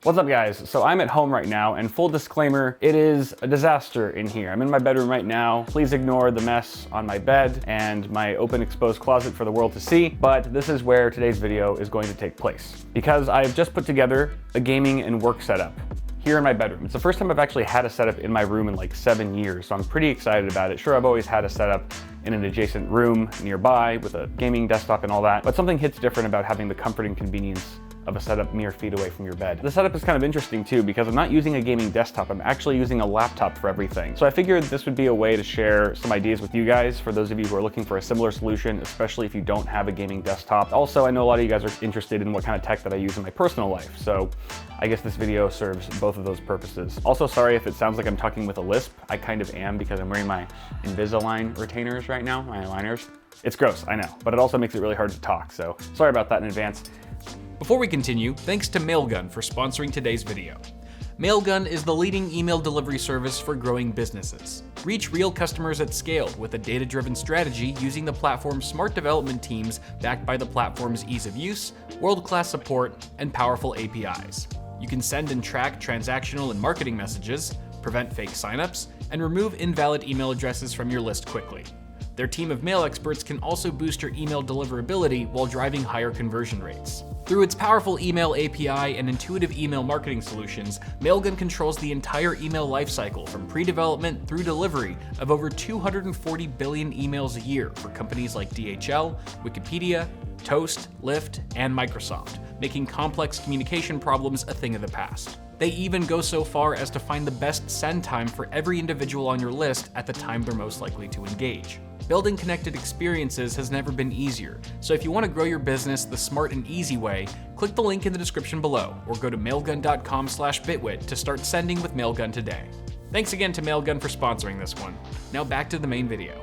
What's up guys? So I'm at home right now, and full disclaimer, it is a disaster in here. I'm in my bedroom right now. Please ignore the mess on my bed and my open exposed closet for the world to see, but this is where today's video is going to take place. Because I've just put together a gaming and work setup here in my bedroom. It's the first time I've actually had a setup in my room in like 7 years, so I'm pretty excited about it. Sure, I've always had a setup in an adjacent room nearby with a gaming desktop and all that, but something hits different about having the comfort and convenience of a setup mere feet away from your bed. The setup is kind of interesting too, because I'm not using a gaming desktop, I'm actually using a laptop for everything. So I figured this would be a way to share some ideas with you guys, for those of you who are looking for a similar solution, especially if you don't have a gaming desktop. Also, I know a lot of you guys are interested in what kind of tech that I use in my personal life, so I guess this video serves both of those purposes. Also, sorry if it sounds like I'm talking with a lisp. I kind of am, because I'm wearing my Invisalign retainers right now, my aligners. It's gross, I know, but it also makes it really hard to talk, so sorry about that in advance. Before we continue, thanks to Mailgun for sponsoring today's video. Mailgun is the leading email delivery service for growing businesses. Reach real customers at scale with a data-driven strategy using the platform's smart development teams backed by the platform's ease of use, world-class support, and powerful APIs. You can send and track transactional and marketing messages, prevent fake signups, and remove invalid email addresses from your list quickly. Their team of mail experts can also boost your email deliverability while driving higher conversion rates. Through its powerful email API and intuitive email marketing solutions, Mailgun controls the entire email lifecycle from pre-development through delivery of over 240 billion emails a year for companies like DHL, Wikipedia, Toast, Lyft, and Microsoft, making complex communication problems a thing of the past. They even go so far as to find the best send time for every individual on your list at the time they're most likely to engage. Building connected experiences has never been easier, so if you want to grow your business the smart and easy way, click the link in the description below or go to mailgun.com/bitwit to start sending with Mailgun today. Thanks again to Mailgun for sponsoring this one. Now back to the main video.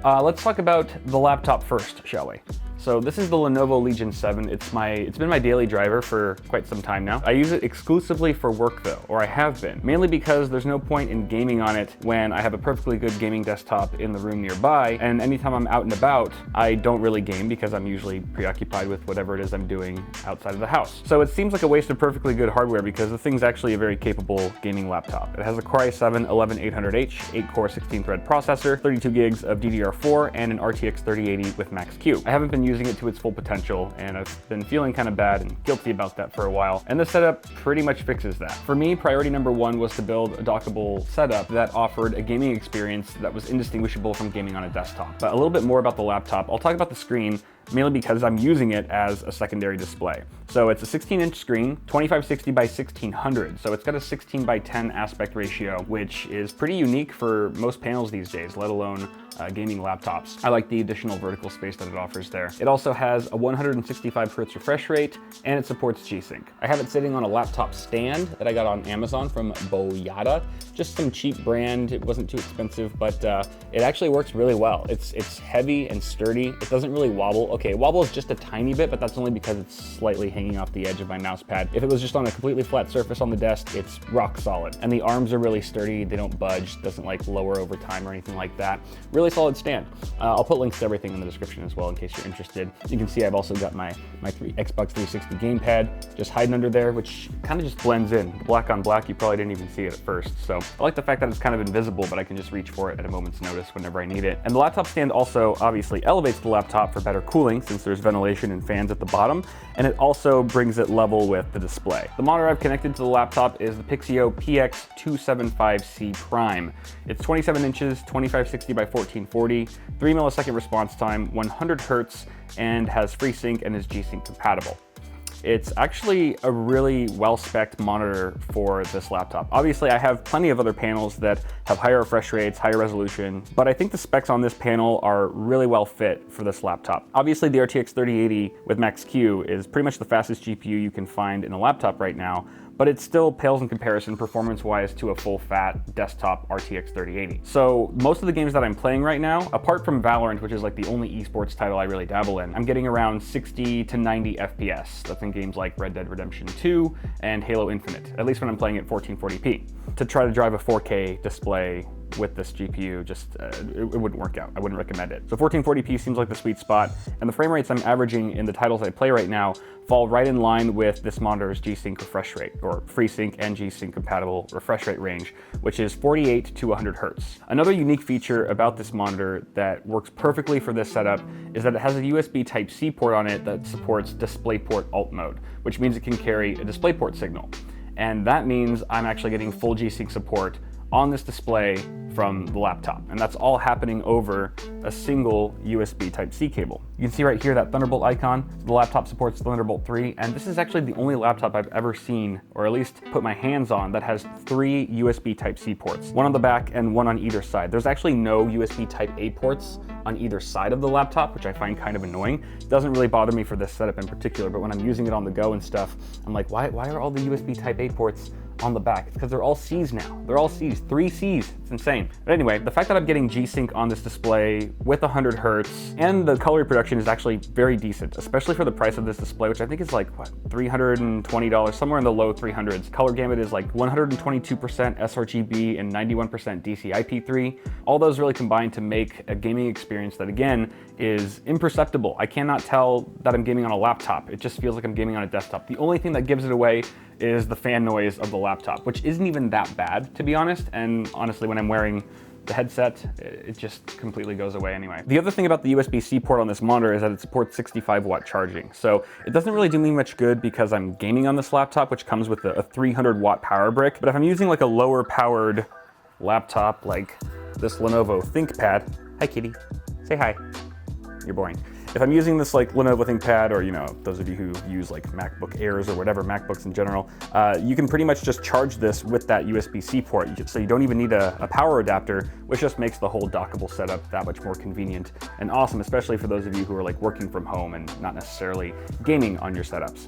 Let's talk about the laptop first, shall we? So this is the Lenovo Legion 7. It's been my daily driver for quite some time now. I use it exclusively for work though, or I have been, mainly because there's no point in gaming on it when I have a perfectly good gaming desktop in the room nearby, and anytime I'm out and about, I don't really game because I'm usually preoccupied with whatever it is I'm doing outside of the house. So it seems like a waste of perfectly good hardware because the thing's actually a very capable gaming laptop. It has a Core i7-11800H, 8-core 16-thread processor, 32 gigs of DDR4, and an RTX 3080 with Max-Q. I haven't been using it to its full potential, and I've been feeling kind of bad and guilty about that for a while, and this setup pretty much fixes that. For me, priority number one was to build a dockable setup that offered a gaming experience that was indistinguishable from gaming on a desktop. But a little bit more about the laptop. I'll talk about the screen mainly because I'm using it as a secondary display. So it's a 16-inch screen, 2560 by 1600. So it's got a 16 by 10 aspect ratio, which is pretty unique for most panels these days, let alone gaming laptops. I like the additional vertical space that it offers there. It also has a 165 Hz refresh rate, and it supports G-Sync. I have it sitting on a laptop stand that I got on Amazon from Boyada. Just some cheap brand. It wasn't too expensive, but it actually works really well. It's heavy and sturdy. It doesn't really wobble. Okay, it wobbles just a tiny bit, but that's only because it's slightly hanging off the edge of my mouse pad. If it was just on a completely flat surface on the desk, it's rock solid. And the arms are really sturdy. They don't budge. Doesn't like lower over time or anything like that. Really solid stand. I'll put links to everything in the description as well in case you're interested. You can see I've also got my Xbox 360 gamepad just hiding under there, which kind of just blends in. Black on black, you probably didn't even see it at first. So I like the fact that it's kind of invisible, but I can just reach for it at a moment's notice whenever I need it. And the laptop stand also obviously elevates the laptop for better cooling since there's ventilation and fans at the bottom, and it also brings it level with the display. The monitor I've connected to the laptop is the Pixio PX275C Prime. It's 27 inches, 2560 by 1440, 3 millisecond response time, 100 Hertz, and has FreeSync and is G-Sync compatible. It's actually a really well-spec'd monitor for this laptop. Obviously, I have plenty of other panels that have higher refresh rates, higher resolution, but I think the specs on this panel are really well fit for this laptop. Obviously, the RTX 3080 with Max-Q is pretty much the fastest GPU you can find in a laptop right now, but it still pales in comparison performance-wise to a full-fat desktop RTX 3080. So most of the games that I'm playing right now, apart from Valorant, which is like the only esports title I really dabble in, I'm getting around 60 to 90 FPS. That's in games like Red Dead Redemption 2 and Halo Infinite, at least when I'm playing at 1440p. To try to drive a 4K display with this GPU, just it wouldn't work out. I wouldn't recommend it. So 1440p seems like the sweet spot, and the frame rates I'm averaging in the titles I play right now fall right in line with this monitor's G-Sync refresh rate, or FreeSync and G-Sync compatible refresh rate range, which is 48 to 100 Hertz. Another unique feature about this monitor that works perfectly for this setup is that it has a USB Type-C port on it that supports DisplayPort Alt mode, which means it can carry a DisplayPort signal. And that means I'm actually getting full G-Sync support on this display from the laptop. And that's all happening over a single USB Type-C cable. You can see right here that Thunderbolt icon. The laptop supports Thunderbolt 3, and this is actually the only laptop I've ever seen, or at least put my hands on, that has 3 USB Type-C ports, one on the back and one on either side. There's actually no USB Type-A ports on either side of the laptop, which I find kind of annoying. It doesn't really bother me for this setup in particular, but when I'm using it on the go and stuff, I'm like, why are all the USB Type-A ports on the back? It's because they're all C's now. They're all C's, 3 C's. It's insane. But anyway, the fact that I'm getting G-Sync on this display with 100 Hertz and the color reproduction is actually very decent, especially for the price of this display, which I think is like, what, $320, somewhere in the low 300s. Color gamut is like 122% sRGB and 91% DCI-P3. All those really combine to make a gaming experience that, again, is imperceptible. I cannot tell that I'm gaming on a laptop. It just feels like I'm gaming on a desktop. The only thing that gives it away is the fan noise of the laptop, which isn't even that bad, to be honest. And honestly, when I'm wearing the headset, it just completely goes away anyway. The other thing about the USB-C port on this monitor is that it supports 65-watt charging. So it doesn't really do me much good because I'm gaming on this laptop, which comes with a 300-watt power brick. But if I'm using like a lower powered laptop like this Lenovo ThinkPad, hi kitty, say hi, you're boring. If I'm using this like Lenovo ThinkPad, or those of you who use like MacBook Airs or whatever, MacBooks in general, you can pretty much just charge this with that USB-C port. So you don't even need a power adapter, which just makes the whole dockable setup that much more convenient and awesome, especially for those of you who are like working from home and not necessarily gaming on your setups.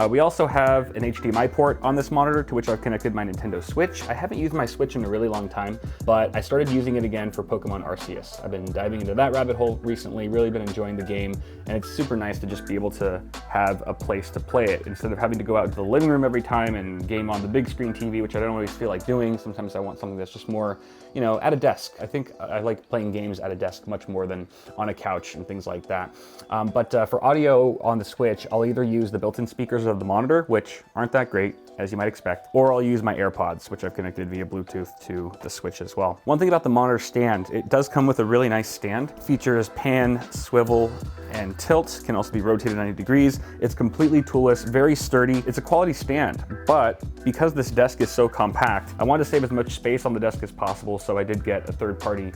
We also have an HDMI port on this monitor to which I've connected my Nintendo Switch. I haven't used my Switch in a really long time, but I started using it again for Pokemon Arceus. I've been diving into that rabbit hole recently, really been enjoying the game, and it's super nice to just be able to have a place to play it instead of having to go out to the living room every time and game on the big screen TV, which I don't always feel like doing. Sometimes I want something that's just more, at a desk. I think I like playing games at a desk much more than on a couch and things like that. But for audio on the Switch, I'll either use the built-in speakers of the monitor, which aren't that great, as you might expect, or I'll use my AirPods, which I've connected via Bluetooth to the Switch as well. One thing about the monitor stand, it does come with a really nice stand. Features pan, swivel, and tilt, can also be rotated 90 degrees. It's completely toolless, very sturdy. It's a quality stand, but because this desk is so compact, I wanted to save as much space on the desk as possible, so I did get a third-party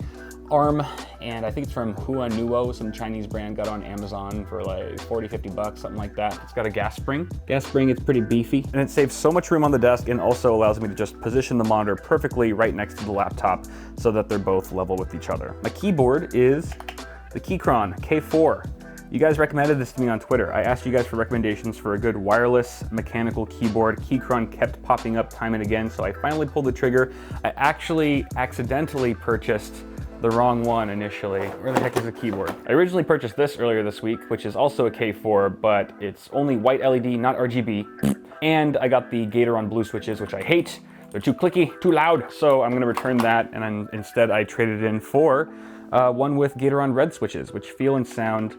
arm, and I think it's from Huanuo, some Chinese brand, got on Amazon for like 40, 50 bucks, something like that. It's got a gas spring. It's pretty beefy, and it saves so much room on the desk and also allows me to just position the monitor perfectly right next to the laptop so that they're both level with each other. My keyboard is the Keychron K4. You guys recommended this to me on Twitter. I asked you guys for recommendations for a good wireless mechanical keyboard. Keychron kept popping up time and again, so I finally pulled the trigger. I actually accidentally purchased the wrong one initially. Where the heck is the keyboard? I originally purchased this earlier this week, which is also a K4, but it's only white LED, not RGB. And I got the Gateron blue switches, which I hate. They're too clicky, too loud. So I'm gonna return that, and instead I traded it in for one with Gateron red switches, which feel and sound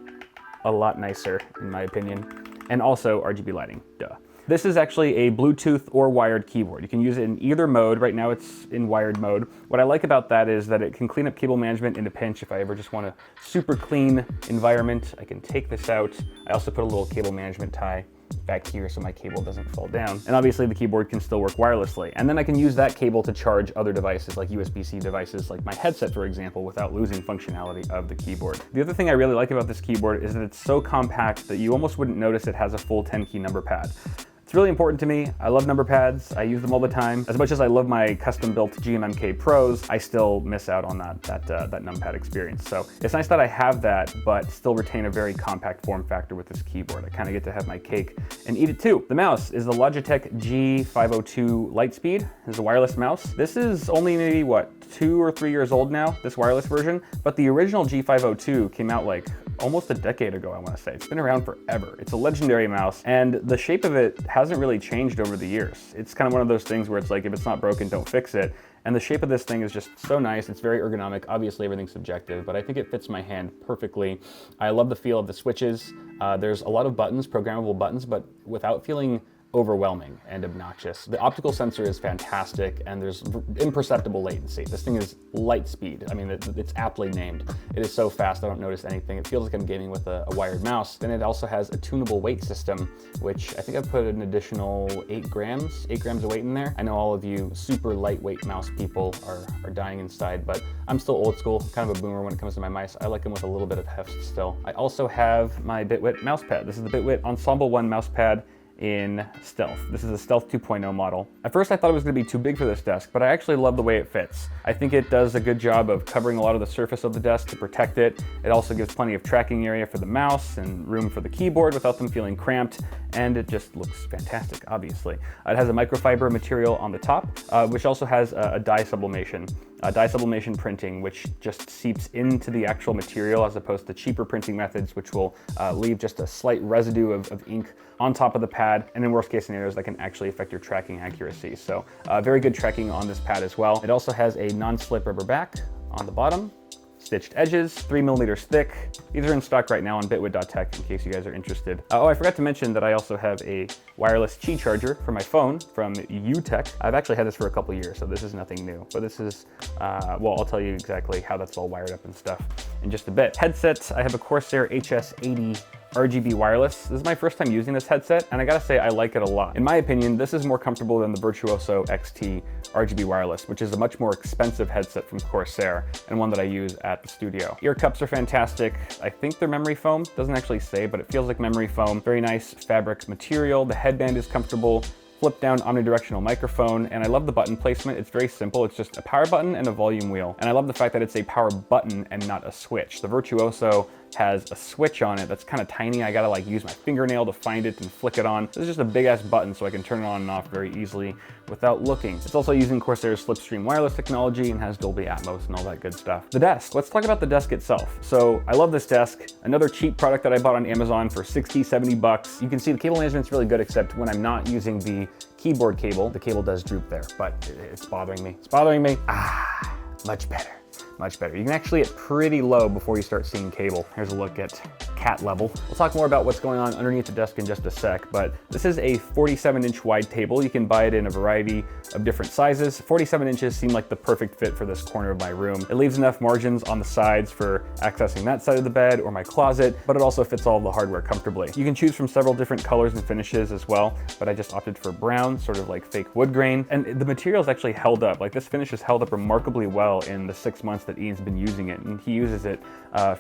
a lot nicer, in my opinion. And also RGB lighting, duh. This is actually a Bluetooth or wired keyboard. You can use it in either mode. Right now it's in wired mode. What I like about that is that it can clean up cable management in a pinch. If I ever just want a super clean environment, I can take this out. I also put a little cable management tie back here so my cable doesn't fall down. And obviously the keyboard can still work wirelessly. And then I can use that cable to charge other devices like USB-C devices like my headset, for example, without losing functionality of the keyboard. The other thing I really like about this keyboard is that it's so compact that you almost wouldn't notice it has a full 10-key number pad. It's really important to me. I love number pads. I use them all the time. As much as I love my custom-built GMMK Pros, I still miss out on that numpad experience. So it's nice that I have that, but still retain a very compact form factor with this keyboard. I kind of get to have my cake and eat it too. The mouse is the Logitech G502 Lightspeed. It's a wireless mouse. This is only maybe, what, 2 or 3 years old now, this wireless version, but the original G502 came out like almost a decade ago, I want to say. It's been around forever. It's a legendary mouse, and the shape of it hasn't really changed over the years. It's kind of one of those things where it's like, if it's not broken, don't fix it. And the shape of this thing is just so nice. It's very ergonomic. Obviously, everything's subjective, but I think it fits my hand perfectly. I love the feel of the switches. There's a lot of buttons, programmable buttons, but without feeling overwhelming and obnoxious. The optical sensor is fantastic, and there's imperceptible latency. This thing is light speed. I mean, it's aptly named. It is so fast, I don't notice anything. It feels like I'm gaming with a wired mouse. Then it also has a tunable weight system, which I think I've put an additional 8 grams of weight in there. I know all of you super lightweight mouse people are dying inside, but I'm still old school, kind of a boomer when it comes to my mice. I like them with a little bit of heft still. I also have my BITWIT mouse pad. This is the BITWIT Ensemble 1 mouse pad in Stealth. This is a Stealth 2.0 model. At first I thought it was gonna be too big for this desk, but I actually love the way it fits. I think it does a good job of covering a lot of the surface of the desk to protect it. It also gives plenty of tracking area for the mouse and room for the keyboard without them feeling cramped, and it just looks fantastic, obviously. It has a microfiber material on the top, which also has a dye sublimation printing, which just seeps into the actual material as opposed to cheaper printing methods, which will leave just a slight residue of ink on top of the pad, and in worst case scenarios, that can actually affect your tracking accuracy. So very good tracking on this pad as well. It also has a non-slip rubber back on the bottom, stitched edges, 3 millimeters thick. These are in stock right now on BITWIT.TECH in case you guys are interested. Oh, I forgot to mention that I also have a wireless Qi charger for my phone from BITWIT.TECH. I've actually had this for a couple years, so this is nothing new. But this is, well, I'll tell you exactly how that's all wired up and stuff in just a bit. Headset, I have a Corsair HS80 RGB wireless. This is my first time using this headset, and I gotta say I like it a lot. In my opinion, this is more comfortable than the Virtuoso XT RGB wireless, which is a much more expensive headset from Corsair and one that I use at the studio. Ear cups are fantastic. I think they're memory foam. Doesn't actually say, but it feels like memory foam. Very nice fabric material. The headband is comfortable. Flip down omnidirectional microphone, and I love the button placement. It's very simple. It's just a power button and a volume wheel. And I love the fact that it's a power button and not a switch. The Virtuoso has a switch on it that's kind of tiny. I gotta like use my fingernail to find it and flick it on. This is just a big ass button so I can turn it on and off very easily without looking. It's also using Corsair's Slipstream wireless technology and has Dolby Atmos and all that good stuff. The desk, let's talk about the desk itself. So I love this desk. Another cheap product that I bought on Amazon for 60, 70 bucks. You can see the cable management's really good, except when I'm not using the keyboard cable, the cable does droop there, but it's bothering me. It's bothering me. Much better. Much better. You can actually get pretty low before you start seeing cable. Here's a look at cat level. We'll talk more about what's going on underneath the desk in just a sec, but this is a 47-inch wide table. You can buy it in a variety of different sizes. 47 inches seem like the perfect fit for this corner of my room. It leaves enough margins on the sides for accessing that side of the bed or my closet, but it also fits all of the hardware comfortably. You can choose from several different colors and finishes as well, but I just opted for brown, sort of like fake wood grain, and the material's actually held up. Like, this finish has held up remarkably well in the 6 months that Ian's been using it, and he uses it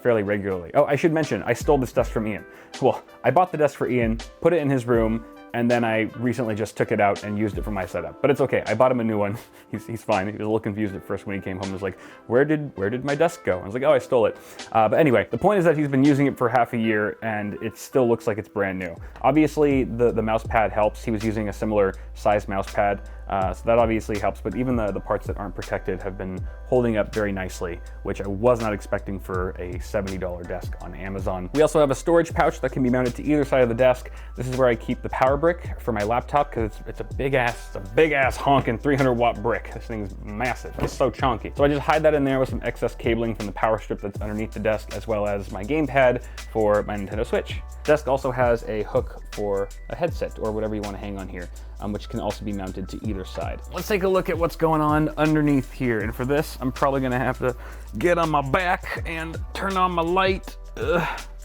fairly regularly. Oh, I should mention, I stole this desk from Ian. Well, I bought the desk for Ian, put it in his room, and then I recently just took it out and used it for my setup. But it's okay, I bought him a new one. He's fine. He was a little confused at first when he came home. He was like, where did my desk go? I was like, oh, I stole it. But anyway, the point is that he's been using it for half a year and it still looks like it's brand new. Obviously, the mouse pad helps. He was using a similar size mouse pad, so that obviously helps, but even the parts that aren't protected have been holding up very nicely, which I was not expecting for a $70 desk on Amazon. We also have a storage pouch that can be mounted to either side of the desk. This is where I keep the power brick for my laptop, because it's a big ass honking 300 watt brick. This thing's massive. It's so chunky. So I just hide that in there with some excess cabling from the power strip that's underneath the desk, as well as my gamepad for my Nintendo Switch. The desk also has a hook for a headset or whatever you want to hang on here, which can also be mounted to either side. Let's take a look at what's going on underneath here. And for this, I'm probably gonna have to get on my back and turn on my light.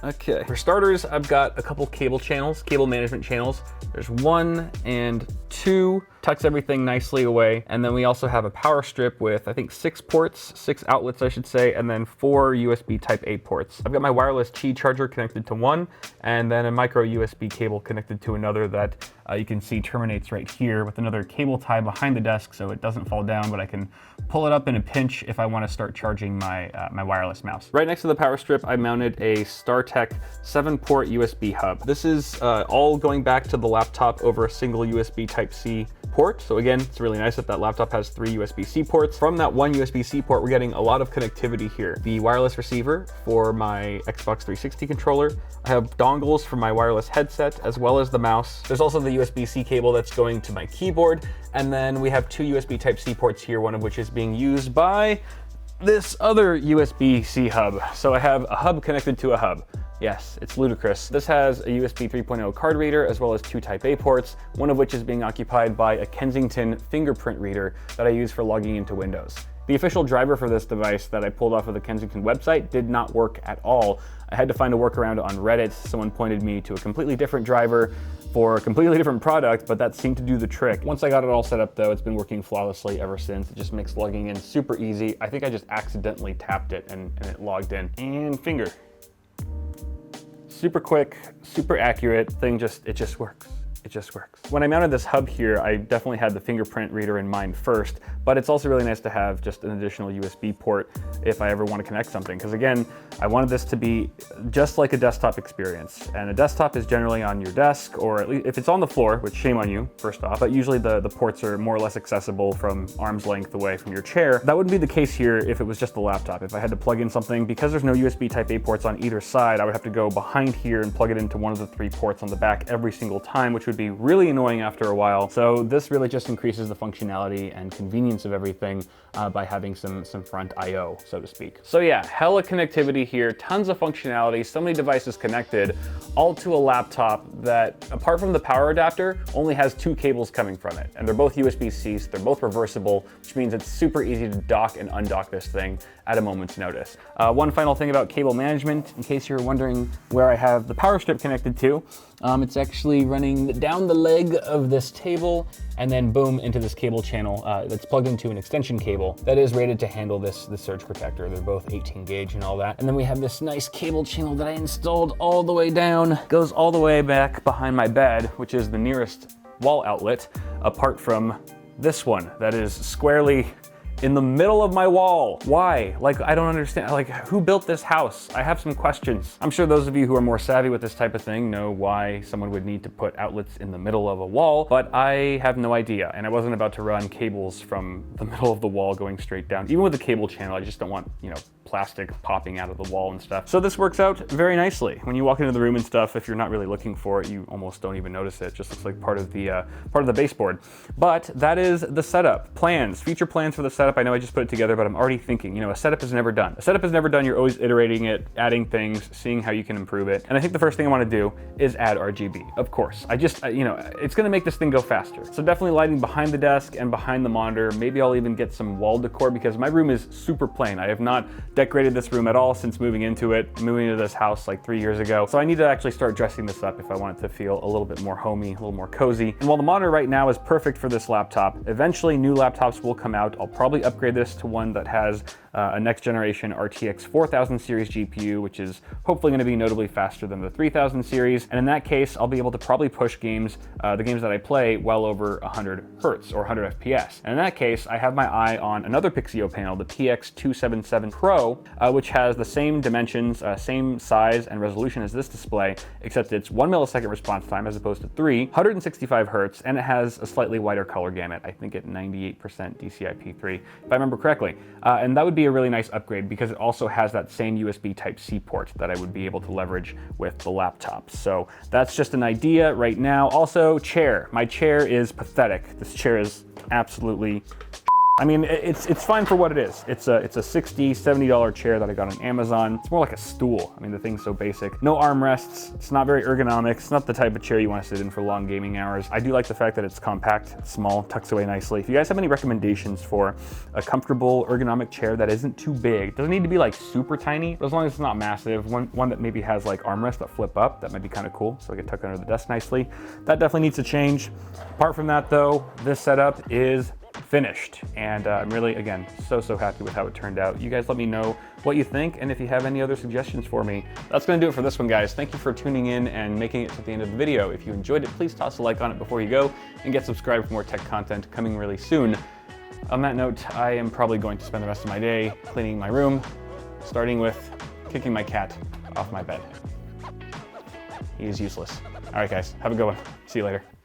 Okay. For starters, I've got a couple cable management channels. There's 1 and 2, tucks everything nicely away. And then we also have a power strip with, I think, 6 outlets, I should say, and then 4 USB Type A ports. I've got my wireless Qi charger connected to one, and then a micro USB cable connected to another that you can see terminates right here with another cable tie behind the desk so it doesn't fall down, but I can pull it up in a pinch if I want to start charging my my wireless mouse. Right next to the power strip, I mounted a StarTech 7-port USB hub. This is all going back to the laptop over a single USB Type-C port. So again, it's really nice that that laptop has 3 USB-C ports. From that one USB-C port, we're getting a lot of connectivity here. The wireless receiver for my Xbox 360 controller. I have dongles for my wireless headset, as well as the mouse. There's also the USB-C cable that's going to my keyboard. And then we have 2 USB Type-C ports here, one of which is being used by this other USB-C hub. So I have a hub connected to a hub. Yes, it's ludicrous. This has a USB 3.0 card reader as well as 2 Type-A ports, one of which is being occupied by a Kensington fingerprint reader that I use for logging into Windows. The official driver for this device that I pulled off of the Kensington website did not work at all. I had to find a workaround on Reddit. Someone pointed me to a completely different driver for a completely different product, but that seemed to do the trick. Once I got it all set up though, it's been working flawlessly ever since. It just makes logging in super easy. I think I just accidentally tapped it and it logged in. And finger. Super quick, super accurate thing, it just works. It just works. When I mounted this hub here, I definitely had the fingerprint reader in mind first, but it's also really nice to have just an additional USB port if I ever want to connect something. Because again, I wanted this to be just like a desktop experience. And a desktop is generally on your desk, or at least if it's on the floor, which shame on you, first off, but usually the ports are more or less accessible from arm's length away from your chair. That wouldn't be the case here if it was just the laptop. If I had to plug in something, because there's no USB Type-A ports on either side, I would have to go behind here and plug it into one of the 3 ports on the back every single time, which would be really annoying after a while. So this really just increases the functionality and convenience of everything by having some front I/O, so to speak. So yeah, hella connectivity here, tons of functionality, so many devices connected, all to a laptop that, apart from the power adapter, only has 2 cables coming from it. And they're both USB-C, so they're both reversible, which means it's super easy to dock and undock this thing at a moment's notice. One final thing about cable management, in case you're wondering where I have the power strip connected to, it's actually running down the leg of this table and then boom into this cable channel that's plugged into an extension cable that is rated to handle this surge protector. They're both 18 gauge and all that. And then we have this nice cable channel that I installed all the way down, goes all the way back behind my bed, which is the nearest wall outlet, apart from this one that is squarely in the middle of my wall. Why? Like, I don't understand. Like, who built this house? I have some questions. I'm sure those of you who are more savvy with this type of thing know why someone would need to put outlets in the middle of a wall, but I have no idea. And I wasn't about to run cables from the middle of the wall going straight down. Even with the cable channel, I just don't want, you know, plastic popping out of the wall and stuff. So this works out very nicely. When you walk into the room and stuff, if you're not really looking for it, you almost don't even notice it. It just looks like part of the baseboard. But that is the setup. Plans, future plans for the setup. I know I just put it together, but I'm already thinking, you know, a setup is never done. A setup is never done. You're always iterating it, adding things, seeing how you can improve it. And I think the first thing I want to do is add RGB. Of course, you know, it's going to make this thing go faster. So definitely lighting behind the desk and behind the monitor. Maybe I'll even get some wall decor because my room is super plain. I have not decorated this room at all since moving into this house like 3 years ago. So I need to actually start dressing this up if I want it to feel a little bit more homey, a little more cozy. And while the monitor right now is perfect for this laptop, eventually new laptops will come out. I'll probably upgrade this to one that has a next generation RTX 4000 series GPU, which is hopefully going to be notably faster than the 3000 series. And in that case, I'll be able to probably push games, the games that I play, well over 100 Hertz or 100 FPS. And in that case, I have my eye on another Pixio panel, the PX277 Pro, which has the same dimensions, same size and resolution as this display, except it's 1 millisecond response time as opposed to 3, 165 Hertz, and it has a slightly wider color gamut. I think at 98% DCI-P3, if I remember correctly. And that would be a really nice upgrade because it also has that same USB Type-C port that I would be able to leverage with the laptop. So that's just an idea right now. Also, chair. My chair is pathetic. This chair is absolutely, I mean, it's fine for what it is. It's a $60, $70 chair that I got on Amazon. It's more like a stool. I mean, the thing's so basic. No armrests. It's not very ergonomic. It's not the type of chair you want to sit in for long gaming hours. I do like the fact that it's compact, it's small, tucks away nicely. If you guys have any recommendations for a comfortable ergonomic chair that isn't too big, it doesn't need to be like super tiny, but as long as it's not massive, one that maybe has like armrests that flip up, that might be kind of cool, so I can tuck under the desk nicely. That definitely needs to change. Apart from that though, this setup is finished, and I'm really, again, so happy with how it turned out. You guys let me know what you think, and if you have any other suggestions for me. That's gonna do it for this one, guys. Thank you for tuning in and making it to the end of the video. If you enjoyed it, please toss a like on it before you go, and get subscribed for more tech content coming really soon. On that note, I am probably going to spend the rest of my day cleaning my room, starting with kicking my cat off my bed. He is useless. All right, guys, have a good one. See you later.